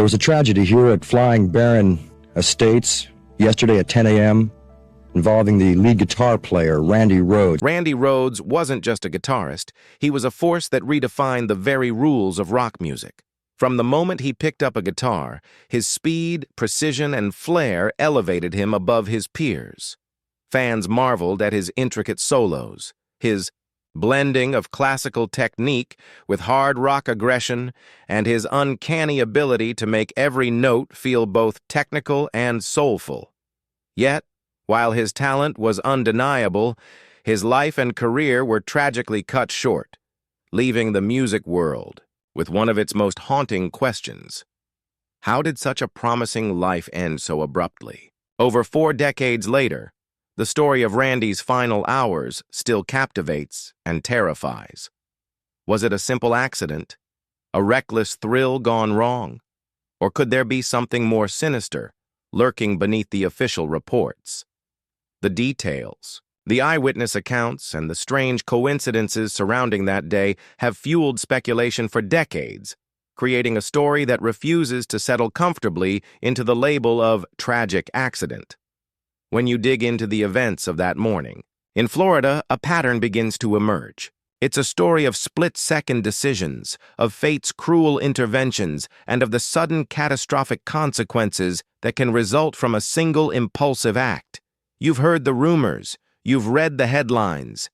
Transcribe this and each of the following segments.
There was a tragedy here at Flying Baron Estates yesterday at 10 a.m. involving the lead guitar player, Randy Rhoads. Randy Rhoads wasn't just a guitarist. He was a force that redefined the very rules of rock music. From the moment he picked up a guitar, his speed, precision, and flair elevated him above his peers. Fans marveled at his intricate solos, his blending of classical technique with hard rock aggression, and his uncanny ability to make every note feel both technical and soulful. Yet, while his talent was undeniable, his life and career were tragically cut short, leaving the music world with one of its most haunting questions. How did such a promising life end so abruptly? Over 4 decades later, the story of Randy's final hours still captivates and terrifies. Was it a simple accident? A reckless thrill gone wrong? Or could there be something more sinister lurking beneath the official reports? The details, the eyewitness accounts, and the strange coincidences surrounding that day have fueled speculation for decades, creating a story that refuses to settle comfortably into the label of tragic accident. When you dig into the events of that morning, in Florida, a pattern begins to emerge. It's a story of split-second decisions, of fate's cruel interventions, and of the sudden catastrophic consequences that can result from a single impulsive act. You've heard the rumors, you've read the headlines,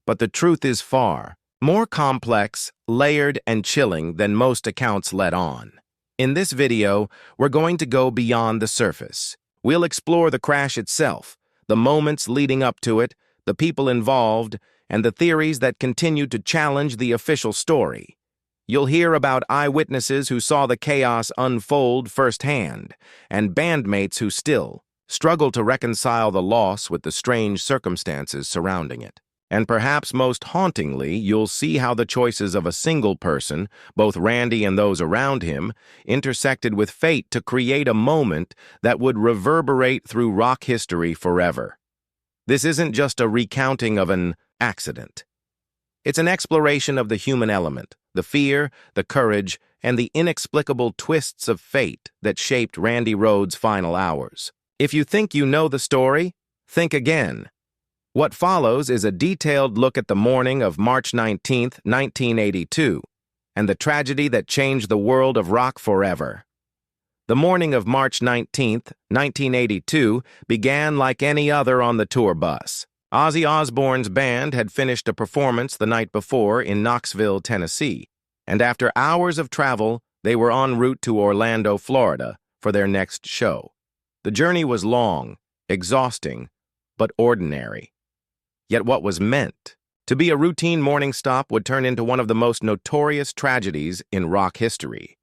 but the truth is far more complex, layered, and chilling than most accounts let on. In this video, we're going to go beyond the surface. We'll explore the crash itself, the moments leading up to it, the people involved, and the theories that continue to challenge the official story. You'll hear about eyewitnesses who saw the chaos unfold firsthand, and bandmates who still struggle to reconcile the loss with the strange circumstances surrounding it. And perhaps most hauntingly, you'll see how the choices of a single person, both Randy and those around him, intersected with fate to create a moment that would reverberate through rock history forever. This isn't just a recounting of an accident. It's an exploration of the human element, the fear, the courage, and the inexplicable twists of fate that shaped Randy Rhoads' final hours. If you think you know the story, think again. What follows is a detailed look at the morning of March 19, 1982, and the tragedy that changed the world of rock forever. The morning of March 19, 1982, began like any other on the tour bus. Ozzy Osbourne's band had finished a performance the night before in Knoxville, Tennessee, and after hours of travel, they were en route to Orlando, Florida, for their next show. The journey was long, exhausting, but ordinary. Yet what was meant to be a routine morning stop would turn into one of the most notorious tragedies in rock history.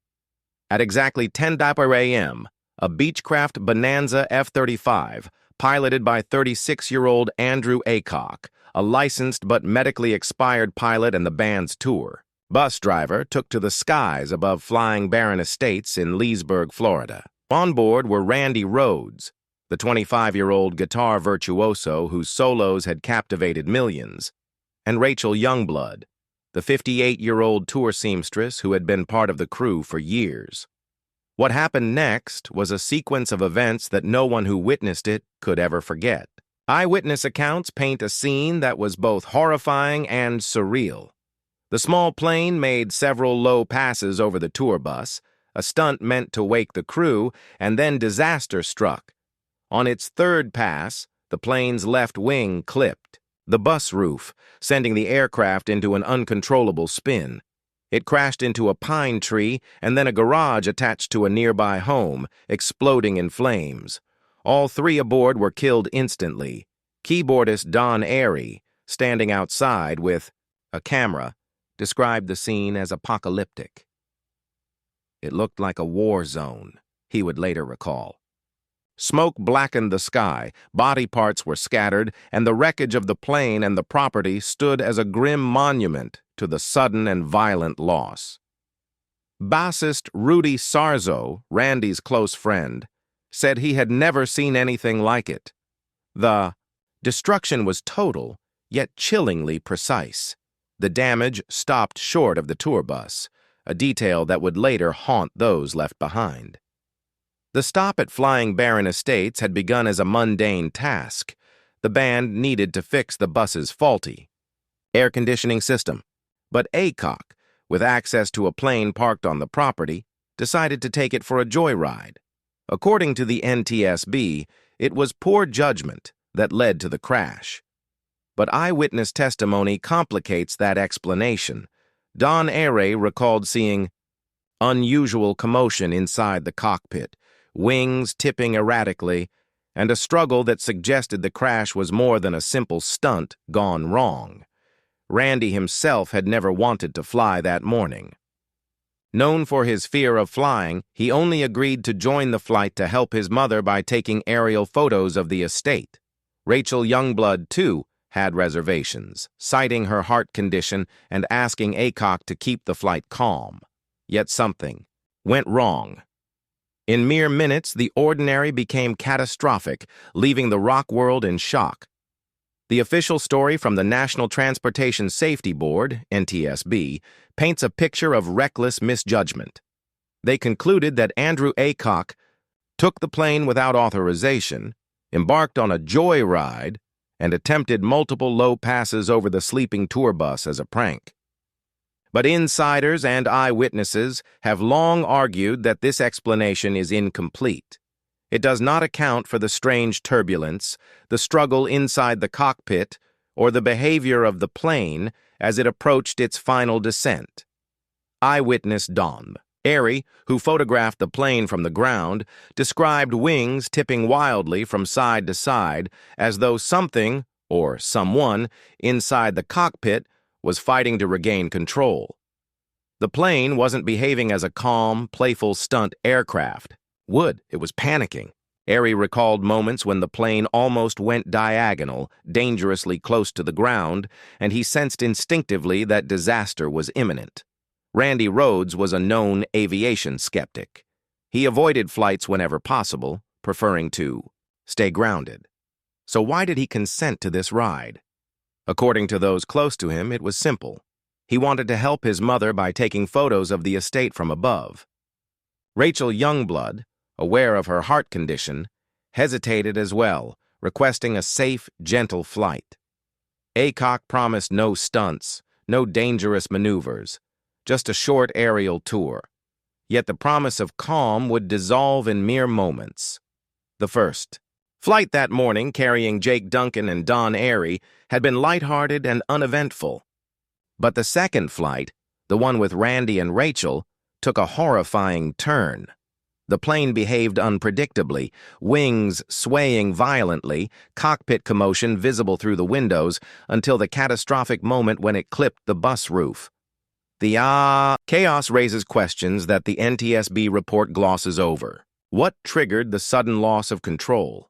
At exactly 10 a.m., a Beechcraft Bonanza F-35, piloted by 36-year-old Andrew Aycock, a licensed but medically expired pilot and the band's tour bus driver, took to the skies above Flying Baron Estates in Leesburg, Florida. On board were Randy Rhoads, the 25-year-old guitar virtuoso whose solos had captivated millions, and Rachel Youngblood, the 58-year-old tour seamstress who had been part of the crew for years. What happened next was a sequence of events that no one who witnessed it could ever forget. Eyewitness accounts paint a scene that was both horrifying and surreal. The small plane made several low passes over the tour bus, a stunt meant to wake the crew, and then disaster struck. On its third pass, the plane's left wing clipped the bus roof, sending the aircraft into an uncontrollable spin. It crashed into a pine tree and then a garage attached to a nearby home, exploding in flames. All 3 aboard were killed instantly. Keyboardist Don Airey, standing outside with a camera, described the scene as apocalyptic. It looked like a war zone, he would later recall. Smoke blackened the sky, body parts were scattered, and the wreckage of the plane and the property stood as a grim monument to the sudden and violent loss. Bassist Rudy Sarzo, Randy's close friend, said he had never seen anything like it. The destruction was total, yet chillingly precise. The damage stopped short of the tour bus. a detail that would later haunt those left behind. The stop at Flying Baron Estates had begun as a mundane task. The band needed to fix the bus's faulty air conditioning system, but Aycock, with access to a plane parked on the property, decided to take it for a joyride. According to the NTSB, it was poor judgment that led to the crash. But eyewitness testimony complicates that explanation. Don Airey recalled seeing unusual commotion inside the cockpit, wings tipping erratically, and a struggle that suggested the crash was more than a simple stunt gone wrong. Randy himself had never wanted to fly that morning. Known for his fear of flying, he only agreed to join the flight to help his mother by taking aerial photos of the estate. Rachel Youngblood, too, had reservations, citing her heart condition and asking Aycock to keep the flight calm. Yet something went wrong. In mere minutes, the ordinary became catastrophic, leaving the rock world in shock. The official story from the National Transportation Safety Board, NTSB, paints a picture of reckless misjudgment. They concluded that Andrew Aycock took the plane without authorization, embarked on a joyride, and attempted multiple low passes over the sleeping tour bus as a prank. But insiders and eyewitnesses have long argued that this explanation is incomplete. It does not account for the strange turbulence, the struggle inside the cockpit, or the behavior of the plane as it approached its final descent. Eyewitness Don Airey, who photographed the plane from the ground, described wings tipping wildly from side to side as though something, or someone, inside the cockpit was fighting to regain control. The plane wasn't behaving as a calm, playful stunt aircraft. It was panicking. Airey recalled moments when the plane almost went diagonal, dangerously close to the ground, and he sensed instinctively that disaster was imminent. Randy Rhoads was a known aviation skeptic. He avoided flights whenever possible, preferring to stay grounded. So why did he consent to this ride? According to those close to him, it was simple. He wanted to help his mother by taking photos of the estate from above. Rachel Youngblood, aware of her heart condition, hesitated as well, requesting a safe, gentle flight. Aycock promised no stunts, no dangerous maneuvers, just a short aerial tour. Yet the promise of calm would dissolve in mere moments. The first flight that morning, carrying Jake Duncan and Don Airey, had been lighthearted and uneventful. But the second flight, the one with Randy and Rachel, took a horrifying turn. The plane behaved unpredictably, wings swaying violently, cockpit commotion visible through the windows, until the catastrophic moment when it clipped the bus roof. The chaos raises questions that the NTSB report glosses over. What triggered the sudden loss of control?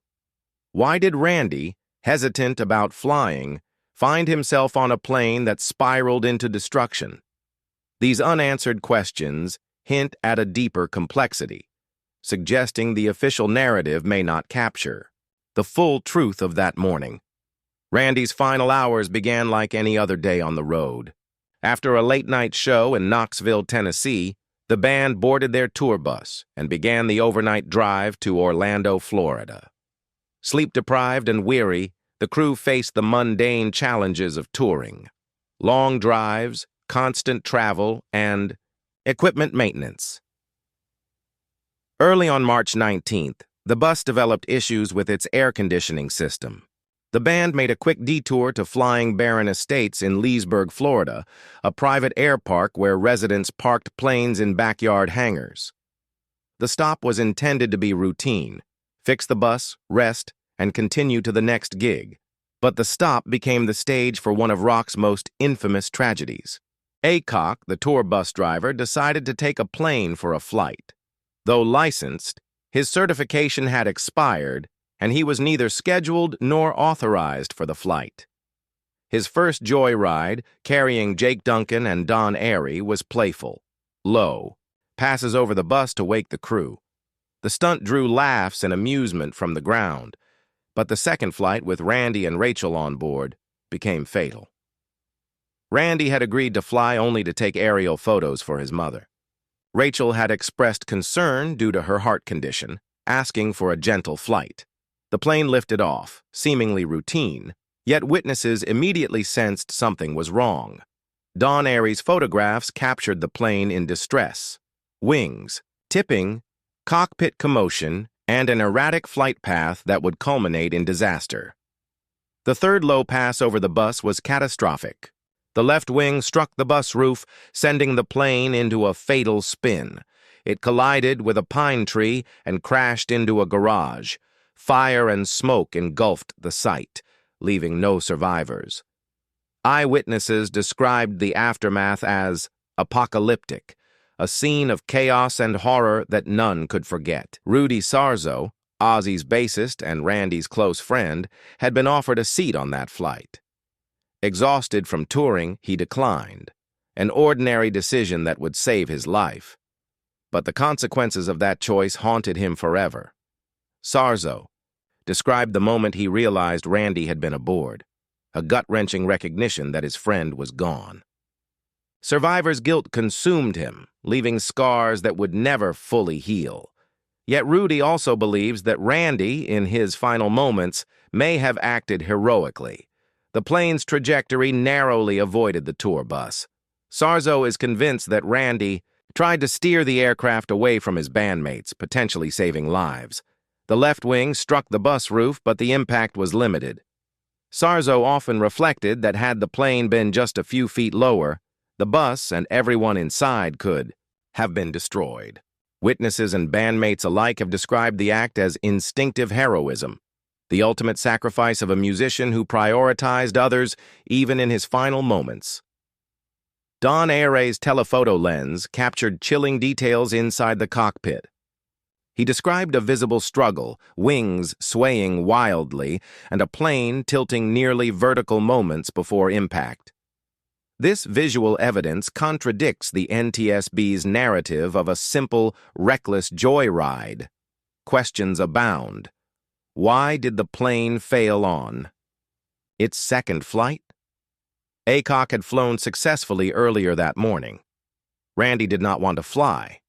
Why did Randy, hesitant about flying, find himself on a plane that spiraled into destruction? These unanswered questions hint at a deeper complexity, suggesting the official narrative may not capture the full truth of that morning. Randy's final hours began like any other day on the road. After a late-night show in Knoxville, Tennessee, the band boarded their tour bus and began the overnight drive to Orlando, Florida. Sleep-deprived and weary, the crew faced the mundane challenges of touring: long drives, constant travel, and equipment maintenance. Early on March 19th, the bus developed issues with its air conditioning system. The band made a quick detour to Flying Baron Estates in Leesburg, Florida, a private air park where residents parked planes in backyard hangars. The stop was intended to be routine: fix the bus, rest, and continue to the next gig. But the stop became the stage for one of rock's most infamous tragedies. Aycock, the tour bus driver, decided to take a plane for a flight. Though licensed, his certification had expired, and he was neither scheduled nor authorized for the flight. His first joyride, carrying Jake Duncan and Don Airey, was playful, low, passes over the bus to wake the crew. The stunt drew laughs and amusement from the ground, but the second flight with Randy and Rachel on board became fatal. Randy had agreed to fly only to take aerial photos for his mother. Rachel had expressed concern due to her heart condition, asking for a gentle flight. The plane lifted off, seemingly routine, yet witnesses immediately sensed something was wrong. Don Airy's photographs captured the plane in distress. Wings, tipping, cockpit commotion, and an erratic flight path that would culminate in disaster. The third low pass over the bus was catastrophic. The left wing struck the bus roof, sending the plane into a fatal spin. It collided with a pine tree and crashed into a garage. Fire and smoke engulfed the site, leaving no survivors. Eyewitnesses described the aftermath as apocalyptic, a scene of chaos and horror that none could forget. Rudy Sarzo, Ozzy's bassist and Randy's close friend, had been offered a seat on that flight. Exhausted from touring, he declined, an ordinary decision that would save his life. But the consequences of that choice haunted him forever. Sarzo described the moment he realized Randy had been aboard, a gut-wrenching recognition that his friend was gone. Survivor's guilt consumed him, leaving scars that would never fully heal. Yet Rudy also believes that Randy, in his final moments, may have acted heroically. The plane's trajectory narrowly avoided the tour bus. Sarzo is convinced that Randy tried to steer the aircraft away from his bandmates, potentially saving lives. The left wing struck the bus roof, but the impact was limited. Sarzo often reflected that had the plane been just a few feet lower, the bus and everyone inside could have been destroyed. Witnesses and bandmates alike have described the act as instinctive heroism, the ultimate sacrifice of a musician who prioritized others even in his final moments. Don Airy's telephoto lens captured chilling details inside the cockpit. He described a visible struggle, wings swaying wildly, and a plane tilting nearly vertical moments before impact. This visual evidence contradicts the NTSB's narrative of a simple, reckless joyride. Questions abound. Why did the plane fail on its second flight? Aycock had flown successfully earlier that morning. Randy did not want to fly.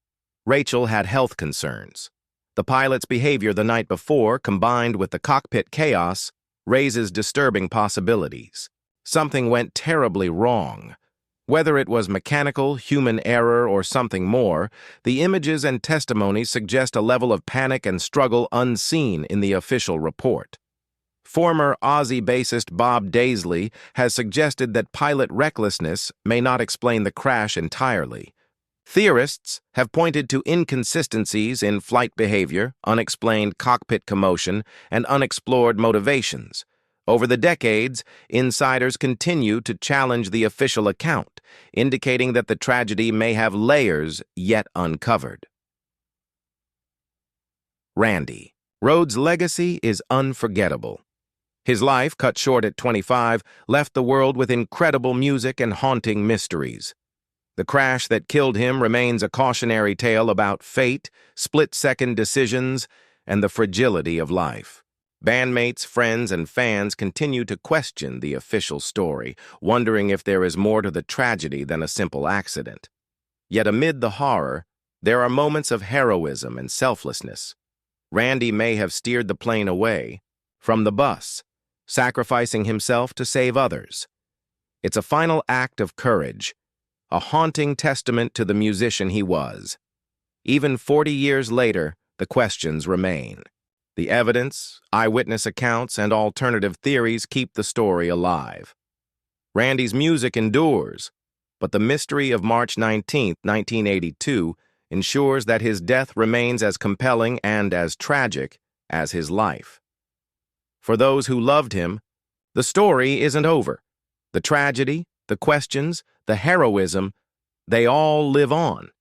Rachel had health concerns. The pilot's behavior the night before, combined with the cockpit chaos, raises disturbing possibilities. Something went terribly wrong. Whether it was mechanical, human error, or something more, the images and testimonies suggest a level of panic and struggle unseen in the official report. Former Ozzy bassist Bob Daisley has suggested that pilot recklessness may not explain the crash entirely. Theorists have pointed to inconsistencies in flight behavior, unexplained cockpit commotion, and unexplored motivations. Over the decades, insiders continue to challenge the official account, indicating that the tragedy may have layers yet uncovered. Randy Rhoads' legacy is unforgettable. His life, cut short at 25, left the world with incredible music and haunting mysteries. The crash that killed him remains a cautionary tale about fate, split-second decisions, and the fragility of life. Bandmates, friends, and fans continue to question the official story, wondering if there is more to the tragedy than a simple accident. Yet amid the horror, there are moments of heroism and selflessness. Randy may have steered the plane away from the bus, sacrificing himself to save others. It's a final act of courage, a haunting testament to the musician he was. Even 40 years later, the questions remain. The evidence, eyewitness accounts, and alternative theories keep the story alive. Randy's music endures, but the mystery of March 19, 1982, ensures that his death remains as compelling and as tragic as his life. For those who loved him, the story isn't over. The tragedy, the questions, the heroism, they all live on.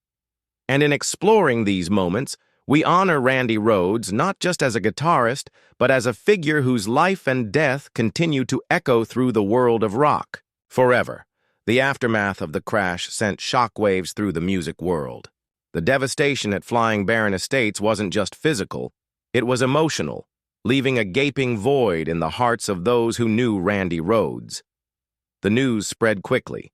And in exploring these moments, we honor Randy Rhoads not just as a guitarist, but as a figure whose life and death continue to echo through the world of rock. Forever, the aftermath of the crash sent shockwaves through the music world. The devastation at Flying Baron Estates wasn't just physical, it was emotional, leaving a gaping void in the hearts of those who knew Randy Rhoads. The news spread quickly.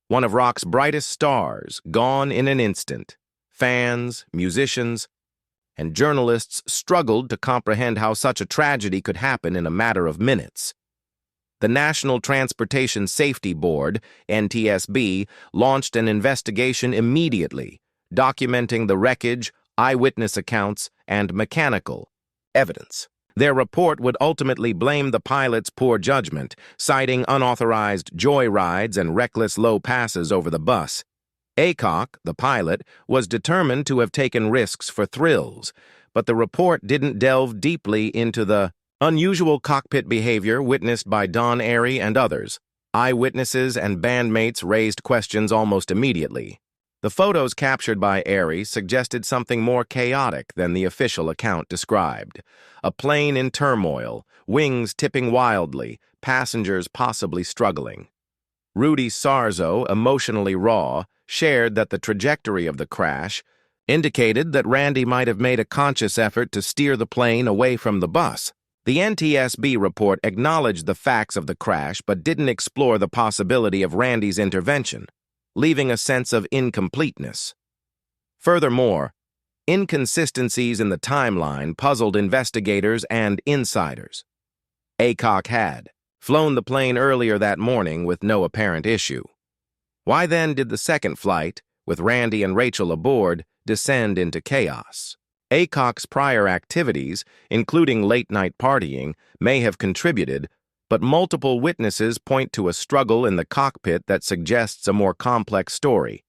One of rock's brightest stars, gone in an instant. Fans, musicians, and journalists struggled to comprehend how such a tragedy could happen in a matter of minutes. The National Transportation Safety Board, NTSB, launched an investigation immediately, documenting the wreckage, eyewitness accounts, and mechanical evidence. Their report would ultimately blame the pilot's poor judgment, citing unauthorized joy rides and reckless low passes over the bus. Aycock, the pilot, was determined to have taken risks for thrills, but the report didn't delve deeply into the unusual cockpit behavior witnessed by Don Airey and others. Eyewitnesses and bandmates raised questions almost immediately. The photos captured by Airey suggested something more chaotic than the official account described. A plane in turmoil, wings tipping wildly, passengers possibly struggling. Rudy Sarzo, emotionally raw, shared that the trajectory of the crash indicated that Randy might have made a conscious effort to steer the plane away from the bus. The NTSB report acknowledged the facts of the crash but didn't explore the possibility of Randy's intervention, leaving a sense of incompleteness. Furthermore, inconsistencies in the timeline puzzled investigators and insiders. Aycock had flown the plane earlier that morning with no apparent issue. Why then did the second flight, with Randy and Rachel aboard, descend into chaos? Aycock's prior activities, including late-night partying, may have contributed, but multiple witnesses point to a struggle in the cockpit that suggests a more complex story.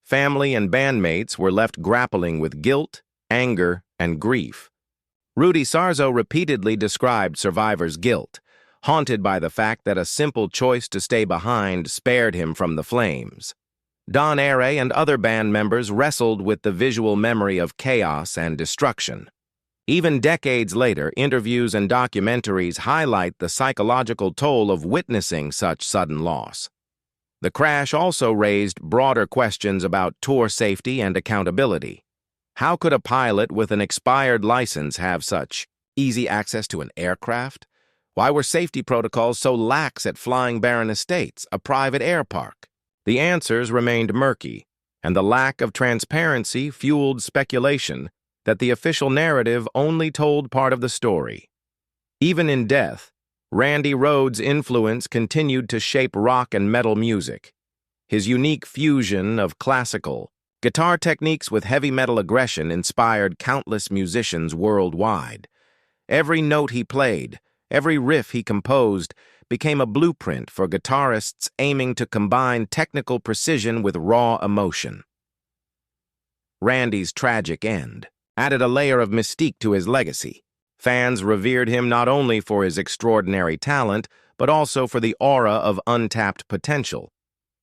Family and bandmates were left grappling with guilt, anger, and grief. Rudy Sarzo repeatedly described survivors' guilt, haunted by the fact that a simple choice to stay behind spared him from the flames. Don Airey and other band members wrestled with the visual memory of chaos and destruction. Even decades later, interviews and documentaries highlight the psychological toll of witnessing such sudden loss. The crash also raised broader questions about tour safety and accountability. How could a pilot with an expired license have such easy access to an aircraft? Why were safety protocols so lax at Flying Baron Estates, a private air park? The answers remained murky, and the lack of transparency fueled speculation that the official narrative only told part of the story. Even in death, Randy Rhoads' influence continued to shape rock and metal music. His unique fusion of classical guitar techniques with heavy metal aggression inspired countless musicians worldwide. Every note he played, every riff he composed, became a blueprint for guitarists aiming to combine technical precision with raw emotion. Randy's tragic end added a layer of mystique to his legacy. Fans revered him not only for his extraordinary talent, but also for the aura of untapped potential.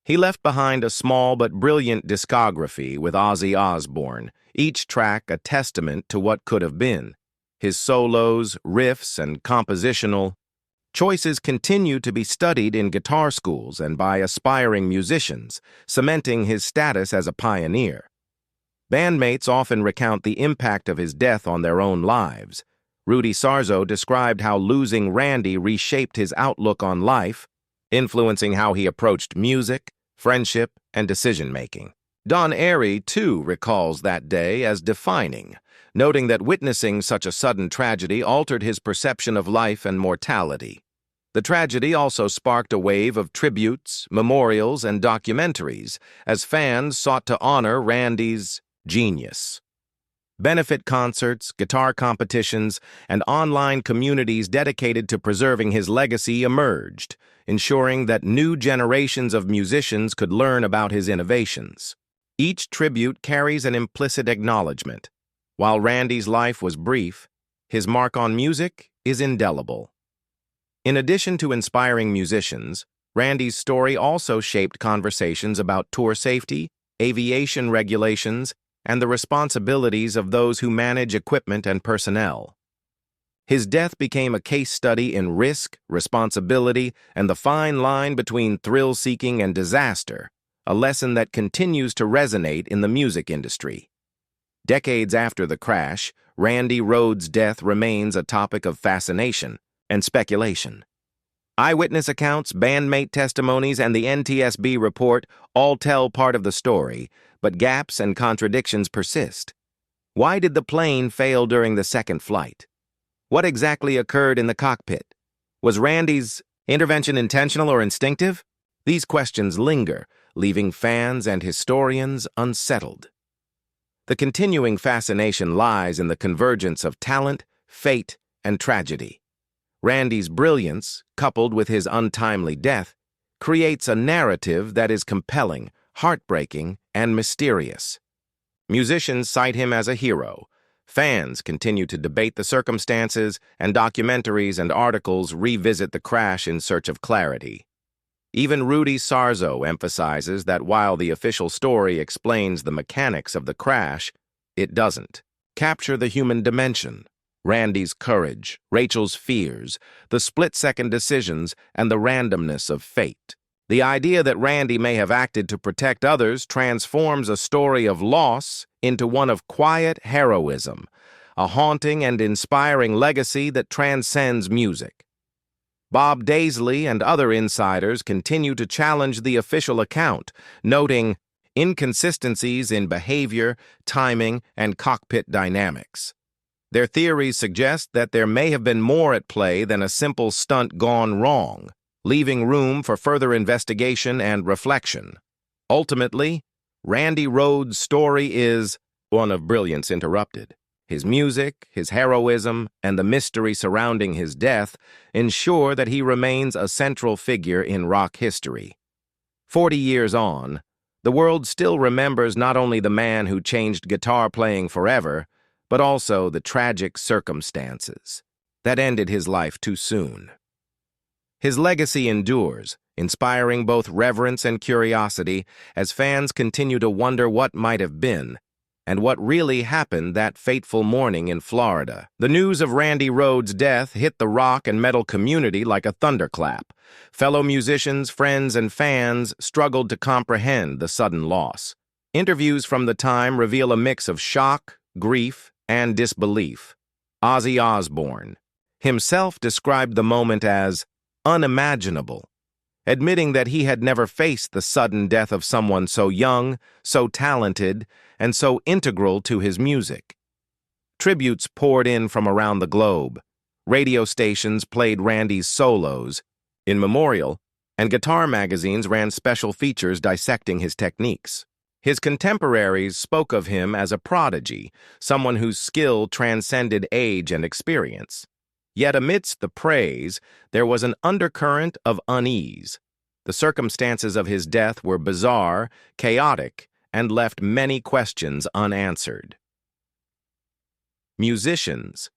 He left behind a small but brilliant discography with Ozzy Osbourne, each track a testament to what could have been. His solos, riffs, and compositional choices continue to be studied in guitar schools and by aspiring musicians, cementing his status as a pioneer. Bandmates often recount the impact of his death on their own lives. Rudy Sarzo described how losing Randy reshaped his outlook on life, influencing how he approached music, friendship, and decision-making. Don Airey, too, recalls that day as defining, noting that witnessing such a sudden tragedy altered his perception of life and mortality. The tragedy also sparked a wave of tributes, memorials, and documentaries as fans sought to honor Randy's genius. Benefit concerts, guitar competitions, and online communities dedicated to preserving his legacy emerged, ensuring that new generations of musicians could learn about his innovations. Each tribute carries an implicit acknowledgement. While Randy's life was brief, his mark on music is indelible. In addition to inspiring musicians, Randy's story also shaped conversations about tour safety, aviation regulations, and the responsibilities of those who manage equipment and personnel. His death became a case study in risk, responsibility, and the fine line between thrill-seeking and disaster, a lesson that continues to resonate in the music industry. Decades after the crash, Randy Rhoads' death remains a topic of fascination and speculation. Eyewitness accounts, bandmate testimonies, and the NTSB report all tell part of the story, but gaps and contradictions persist. Why did the plane fail during the second flight? What exactly occurred in the cockpit? Was Randy's intervention intentional or instinctive? These questions linger, leaving fans and historians unsettled. The continuing fascination lies in the convergence of talent, fate, and tragedy. Randy's brilliance, coupled with his untimely death, creates a narrative that is compelling, heartbreaking, and mysterious. Musicians cite him as a hero. Fans continue to debate the circumstances, and documentaries and articles revisit the crash in search of clarity. Even Rudy Sarzo emphasizes that while the official story explains the mechanics of the crash, it doesn't capture the human dimension. Randy's courage, Rachel's fears, the split-second decisions, and the randomness of fate. The idea that Randy may have acted to protect others transforms a story of loss into one of quiet heroism, a haunting and inspiring legacy that transcends music. Bob Daisley and other insiders continue to challenge the official account, noting inconsistencies in behavior, timing, and cockpit dynamics. Their theories suggest that there may have been more at play than a simple stunt gone wrong, leaving room for further investigation and reflection. Ultimately, Randy Rhoads' story is one of brilliance interrupted. His music, his heroism, and the mystery surrounding his death ensure that he remains a central figure in rock history. 40 years on, the world still remembers not only the man who changed guitar playing forever, but also the tragic circumstances that ended his life too soon. His legacy endures, inspiring both reverence and curiosity as fans continue to wonder what might have been and what really happened that fateful morning in Florida. The news of Randy Rhoads' death hit the rock and metal community like a thunderclap. Fellow musicians, friends, and fans struggled to comprehend the sudden loss. Interviews from the time reveal a mix of shock, grief, and disbelief. Ozzy Osbourne himself described the moment as unimaginable, admitting that he had never faced the sudden death of someone so young, so talented, and so integral to his music. Tributes poured in from around the globe. Radio stations played Randy's solos in memorial, and guitar magazines ran special features dissecting his techniques. His contemporaries spoke of him as a prodigy, someone whose skill transcended age and experience. Yet amidst the praise, there was an undercurrent of unease. The circumstances of his death were bizarre, chaotic, and left many questions unanswered. Musicians,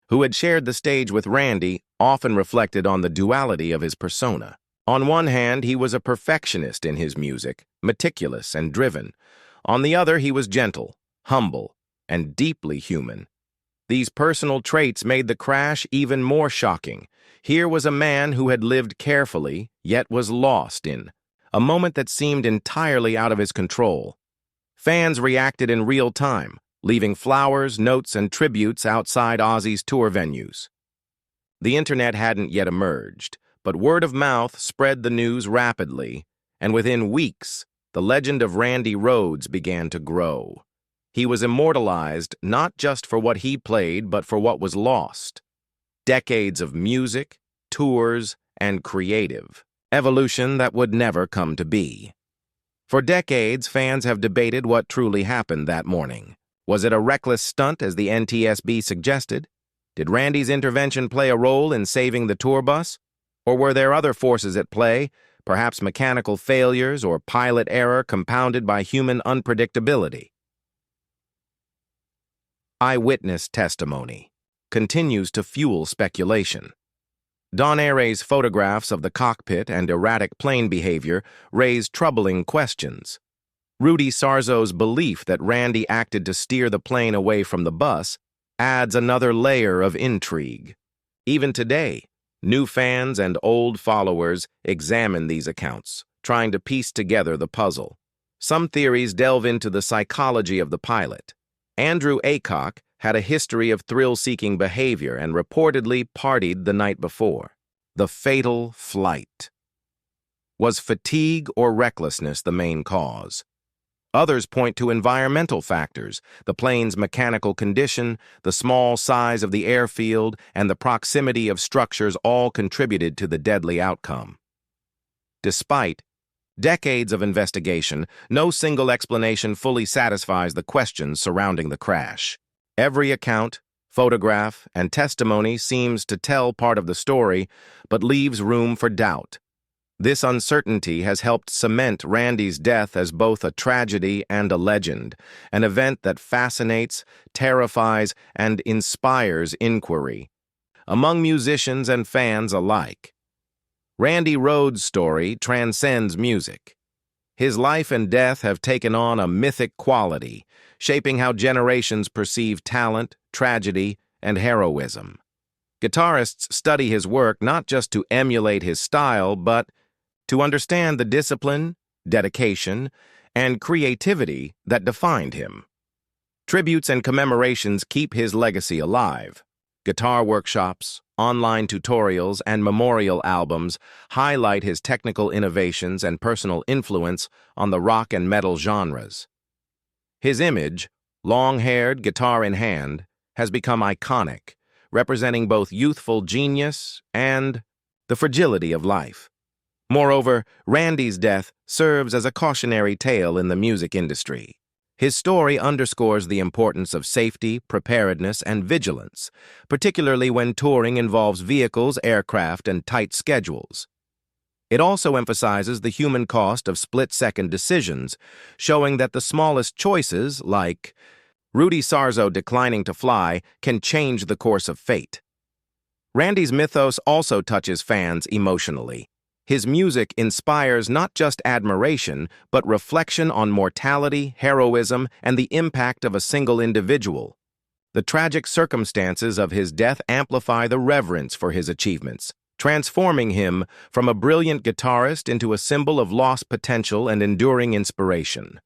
who had shared the stage with Randy, often reflected on the duality of his persona. On one hand, he was a perfectionist in his music, meticulous and driven. On the other, he was gentle, humble, and deeply human. These personal traits made the crash even more shocking. Here was a man who had lived carefully, yet was lost in a moment that seemed entirely out of his control. Fans reacted in real time, leaving flowers, notes, and tributes outside Ozzy's tour venues. The internet hadn't yet emerged, but word of mouth spread the news rapidly, and within weeks, the legend of Randy Rhoads began to grow. He was immortalized not just for what he played, but for what was lost. Decades of music, tours, and creative evolution that would never come to be. For decades, fans have debated what truly happened that morning. Was it a reckless stunt, as the NTSB suggested? Did Randy's intervention play a role in saving the tour bus? Or were there other forces at play, perhaps mechanical failures or pilot error compounded by human unpredictability? Eyewitness testimony continues to fuel speculation. Don Airey's photographs of the cockpit and erratic plane behavior raise troubling questions. Rudy Sarzo's belief that Randy acted to steer the plane away from the bus adds another layer of intrigue. Even today, new fans and old followers examine these accounts, trying to piece together the puzzle. Some theories delve into the psychology of the pilot. Andrew Aycock had a history of thrill-seeking behavior and reportedly partied the night before. the fatal flight. Was fatigue or recklessness the main cause? Others point to environmental factors, the plane's mechanical condition, the small size of the airfield, and the proximity of structures all contributed to the deadly outcome. Despite decades of investigation, no single explanation fully satisfies the questions surrounding the crash. Every account, photograph, and testimony seems to tell part of the story, but leaves room for doubt. This uncertainty has helped cement Randy's death as both a tragedy and a legend, an event that fascinates, terrifies, and inspires inquiry among musicians and fans alike. Randy Rhoads' story transcends music. His life and death have taken on a mythic quality, shaping how generations perceive talent, tragedy, and heroism. Guitarists study his work not just to emulate his style, but to understand the discipline, dedication, and creativity that defined him. Tributes and commemorations keep his legacy alive. Guitar workshops, online tutorials, and memorial albums highlight his technical innovations and personal influence on the rock and metal genres. His image, long-haired, guitar in hand, has become iconic, representing both youthful genius and the fragility of life. Moreover, Randy's death serves as a cautionary tale in the music industry. His story underscores the importance of safety, preparedness, and vigilance, particularly when touring involves vehicles, aircraft, and tight schedules. It also emphasizes the human cost of split-second decisions, showing that the smallest choices, like Rudy Sarzo declining to fly, can change the course of fate. Randy's mythos also touches fans emotionally. His music inspires not just admiration, but reflection on mortality, heroism, and the impact of a single individual. The tragic circumstances of his death amplify the reverence for his achievements, transforming him from a brilliant guitarist into a symbol of lost potential and enduring inspiration.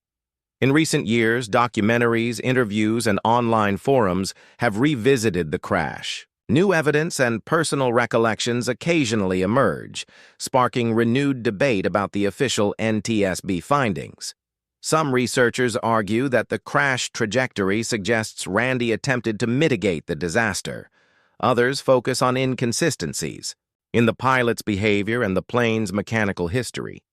In recent years, documentaries, interviews, and online forums have revisited the crash. New evidence and personal recollections occasionally emerge, sparking renewed debate about the official NTSB findings. Some researchers argue that the crash trajectory suggests Randy attempted to mitigate the disaster. Others focus on inconsistencies in the pilot's behavior and the plane's mechanical history.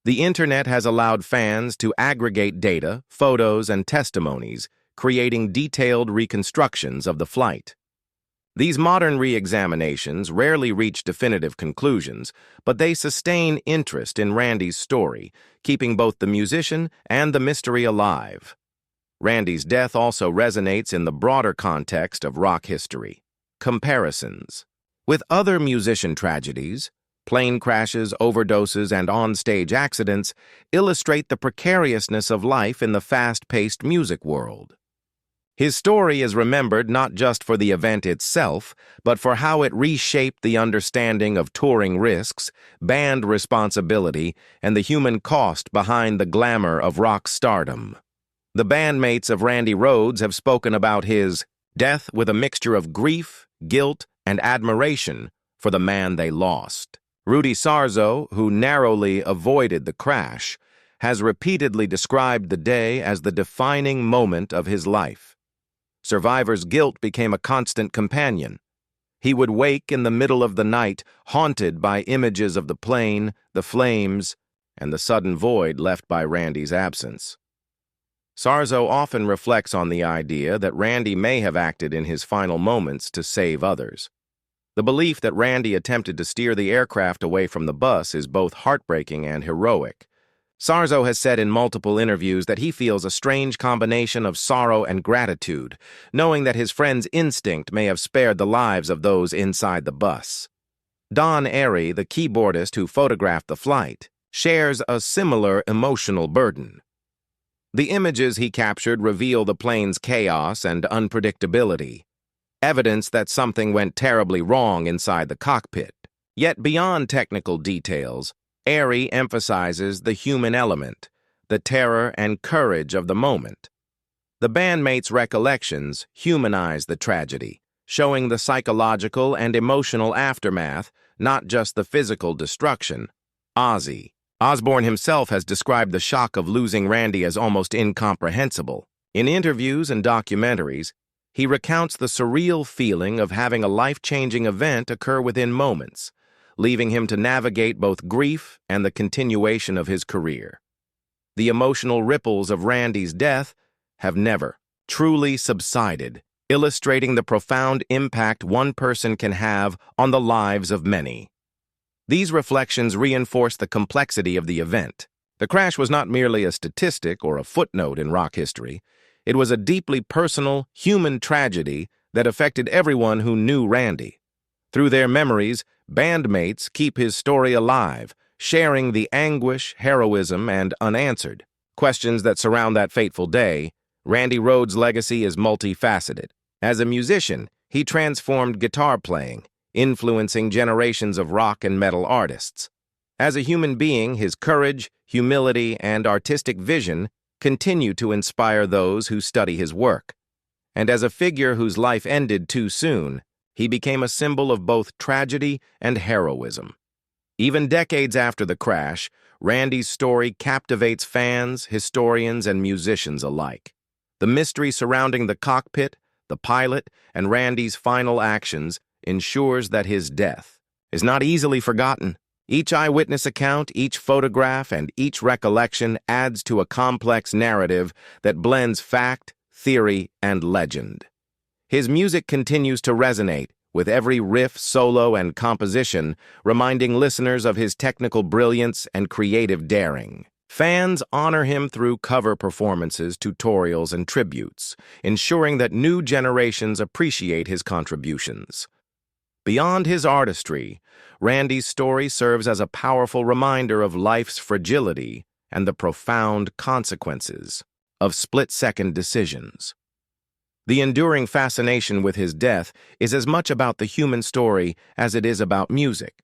The internet has allowed fans to aggregate data, photos, and testimonies, creating detailed reconstructions of the flight. These modern re-examinations rarely reach definitive conclusions, but they sustain interest in Randy's story, keeping both the musician and the mystery alive. Randy's death also resonates in the broader context of rock history. Comparisons. With other musician tragedies, plane crashes, overdoses, and on-stage accidents illustrate the precariousness of life in the fast-paced music world. His story is remembered not just for the event itself, but for how it reshaped the understanding of touring risks, band responsibility, and the human cost behind the glamour of rock stardom. The bandmates of Randy Rhoads have spoken about his death with a mixture of grief, guilt, and admiration for the man they lost. Rudy Sarzo, who narrowly avoided the crash, has repeatedly described the day as the defining moment of his life. Survivor's guilt became a constant companion. He would wake in the middle of the night, haunted by images of the plane, the flames, and the sudden void left by Randy's absence. Sarzo often reflects on the idea that Randy may have acted in his final moments to save others. The belief that Randy attempted to steer the aircraft away from the bus is both heartbreaking and heroic. Sarzo has said in multiple interviews that he feels a strange combination of sorrow and gratitude, knowing that his friend's instinct may have spared the lives of those inside the bus. Don Airey, the keyboardist who photographed the flight, shares a similar emotional burden. The images he captured reveal the plane's chaos and unpredictability, evidence that something went terribly wrong inside the cockpit. Yet beyond technical details, Airey emphasizes the human element, the terror and courage of the moment. The bandmates' recollections humanize the tragedy, showing the psychological and emotional aftermath, not just the physical destruction. Ozzy Osbourne himself has described the shock of losing Randy as almost incomprehensible. In interviews and documentaries, he recounts the surreal feeling of having a life-changing event occur within moments, leaving him to navigate both grief and the continuation of his career. The emotional ripples of Randy's death have never truly subsided, illustrating the profound impact one person can have on the lives of many. These reflections reinforce the complexity of the event. The crash was not merely a statistic or a footnote in rock history. It was a deeply personal, human tragedy that affected everyone who knew Randy. Through their memories, bandmates keep his story alive, sharing the anguish, heroism, and unanswered questions that surround that fateful day. Randy Rhoads' legacy is multifaceted. As a musician, he transformed guitar playing, influencing generations of rock and metal artists. As a human being, his courage, humility, and artistic vision continue to inspire those who study his work. And as a figure whose life ended too soon, he became a symbol of both tragedy and heroism. Even decades after the crash, Randy's story captivates fans, historians, and musicians alike. The mystery surrounding the cockpit, the pilot, and Randy's final actions ensures that his death is not easily forgotten. Each eyewitness account, each photograph, and each recollection adds to a complex narrative that blends fact, theory, and legend. His music continues to resonate, with every riff, solo, and composition reminding listeners of his technical brilliance and creative daring. Fans honor him through cover performances, tutorials, and tributes, ensuring that new generations appreciate his contributions. Beyond his artistry, Randy's story serves as a powerful reminder of life's fragility and the profound consequences of split-second decisions. The enduring fascination with his death is as much about the human story as it is about music.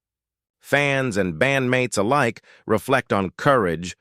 Fans and bandmates alike reflect on courage,